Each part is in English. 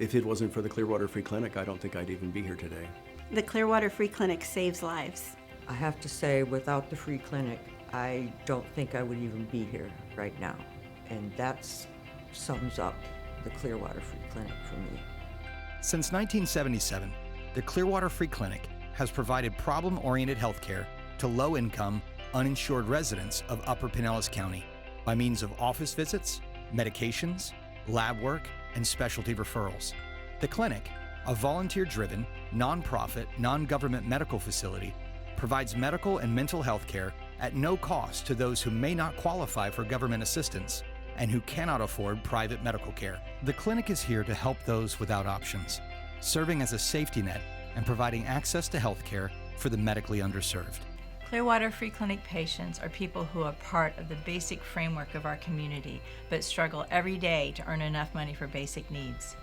If it wasn't for the Clearwater Free Clinic, I don't think I'd even be here today. The Clearwater Free Clinic saves lives. I have to say, without the free clinic, I don't think I would even be here right now. And that sums up the Clearwater Free Clinic for me. Since 1977, the Clearwater Free Clinic has provided problem-oriented healthcare to low-income, uninsured residents of Upper Pinellas County by means of office visits, medications, lab work, and specialty referrals. The clinic, a volunteer-driven, nonprofit, non-government medical facility, provides medical and mental health care at no cost to those who may not qualify for government assistance and who cannot afford private medical care. The clinic is here to help those without options, serving as a safety net and providing access to health care for the medically underserved. Clearwater Free Clinic patients are people who are part of the basic framework of our community, but struggle every day to earn enough money for basic needs.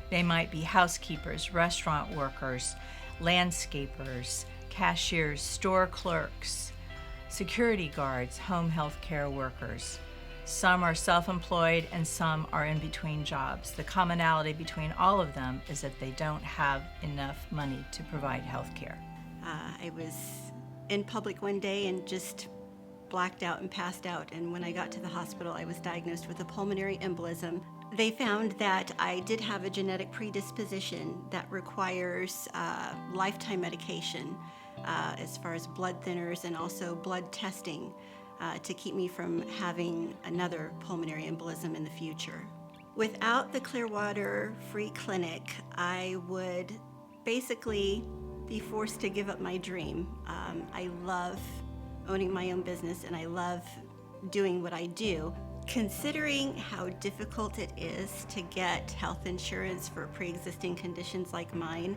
They might be housekeepers, restaurant workers, landscapers, cashiers, store clerks, security guards, home health care workers. Some are self-employed and some are in between jobs. The commonality between all of them is that they don't have enough money to provide health care. I was in public one day and just blacked out and passed out. And when I got to the hospital, I was diagnosed with a pulmonary embolism. They found that I did have a genetic predisposition that requires lifetime medication as far as blood thinners and also blood testing to keep me from having another pulmonary embolism in the future. Without the Clearwater Free Clinic, I would basically be forced to give up my dream. I love owning my own business and I love doing what I do. Considering how difficult it is to get health insurance for pre-existing conditions like mine,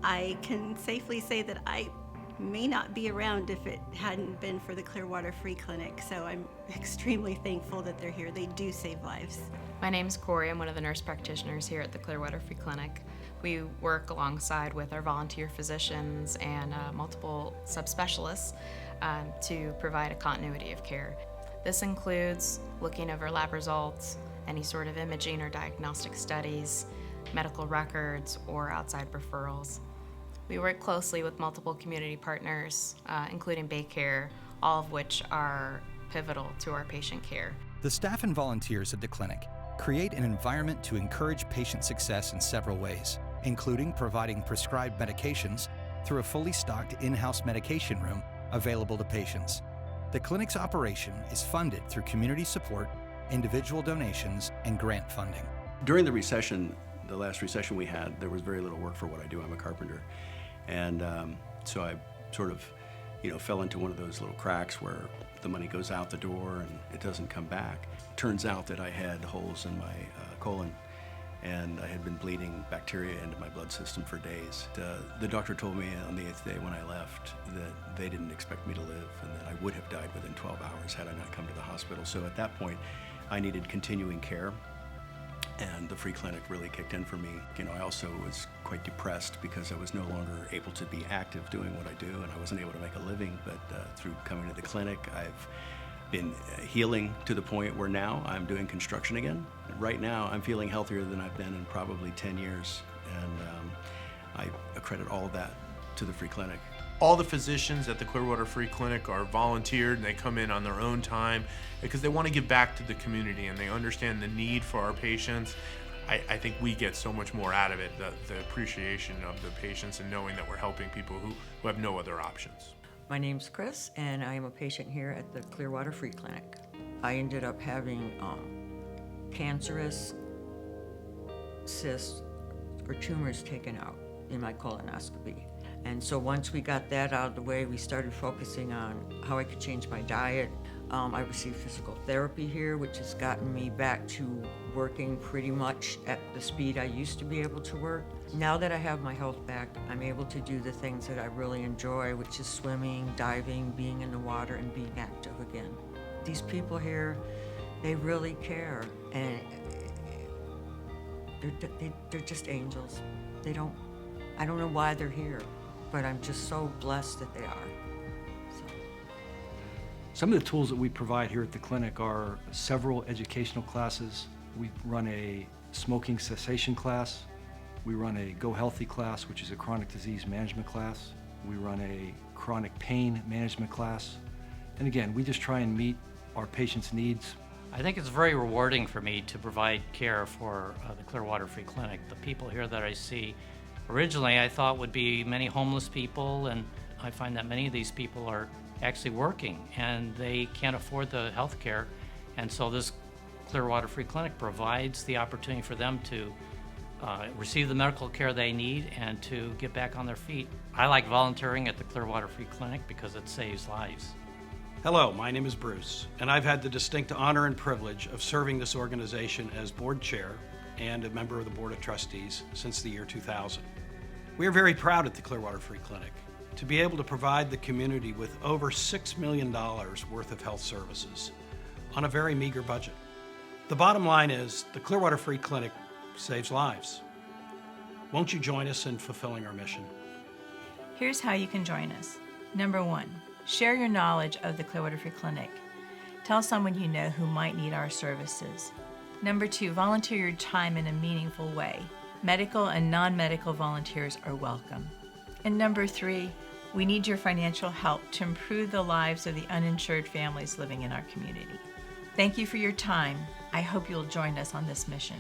I can safely say that I may not be around if it hadn't been for the Clearwater Free Clinic, so I'm extremely thankful that they're here. They do save lives. My name's Corey. I'm one of the nurse practitioners here at the Clearwater Free Clinic. We work alongside with our volunteer physicians and multiple subspecialists to provide a continuity of care. This includes looking over lab results, any sort of imaging or diagnostic studies, medical records, or outside referrals. We work closely with multiple community partners, including Baycare, all of which are pivotal to our patient care. The staff and volunteers at the clinic create an environment to encourage patient success in several ways, including providing prescribed medications through a fully stocked in-house medication room available to patients. The clinic's operation is funded through community support, individual donations, and grant funding. During the recession, the last recession we had, there was very little work for what I do. I'm a carpenter. And so I sort of, fell into one of those little cracks where the money goes out the door and it doesn't come back. Turns out that I had holes in my colon and I had been bleeding bacteria into my blood system for days. The doctor told me on the 8th day when I left that they didn't expect me to live and that I would have died within 12 hours had I not come to the hospital. So at that point, I needed continuing care. And the free clinic really kicked in for me. I also was quite depressed because I was no longer able to be active doing what I do, and I wasn't able to make a living. But through coming to the clinic, I've been healing to the point where now I'm doing construction again. Right now, I'm feeling healthier than I've been in probably 10 years, and I accredit all of that to the free clinic. All the physicians at the Clearwater Free Clinic are volunteered and they come in on their own time because they want to give back to the community and they understand the need for our patients. I think we get so much more out of it, the appreciation of the patients and knowing that we're helping people who have no other options. My name's Chris, and I am a patient here at the Clearwater Free Clinic. I ended up having cancerous cysts or tumors taken out in my colonoscopy. And so once we got that out of the way, we started focusing on how I could change my diet. I received physical therapy here, which has gotten me back to working pretty much at the speed I used to be able to work. Now that I have my health back, I'm able to do the things that I really enjoy, which is swimming, diving, being in the water, and being active again. These people here, they really care, and they're just angels. I don't know why they're here, but I'm just so blessed that they are. Some of the tools that we provide here at the clinic are several educational classes. We run a smoking cessation class. We run a Go Healthy class, which is a chronic disease management class. We run a chronic pain management class. And again, we just try and meet our patients' needs. I think it's very rewarding for me to provide care for the Clearwater Free Clinic. The people here that I see, originally I thought would be many homeless people, and I find that many of these people are actually working and they can't afford the health care. And so this Clearwater Free Clinic provides the opportunity for them to receive the medical care they need and to get back on their feet. I like volunteering at the Clearwater Free Clinic because it saves lives. Hello, my name is Bruce, and I've had the distinct honor and privilege of serving this organization as board chair and a member of the Board of Trustees since the year 2000. We are very proud at the Clearwater Free Clinic to be able to provide the community with over $6 million worth of health services on a very meager budget. The bottom line is the Clearwater Free Clinic saves lives. Won't you join us in fulfilling our mission? Here's how you can join us. Number 1, share your knowledge of the Clearwater Free Clinic. Tell someone you know who might need our services. Number 2, volunteer your time in a meaningful way. Medical and non-medical volunteers are welcome. And number 3, we need your financial help to improve the lives of the uninsured families living in our community. Thank you for your time. I hope you'll join us on this mission.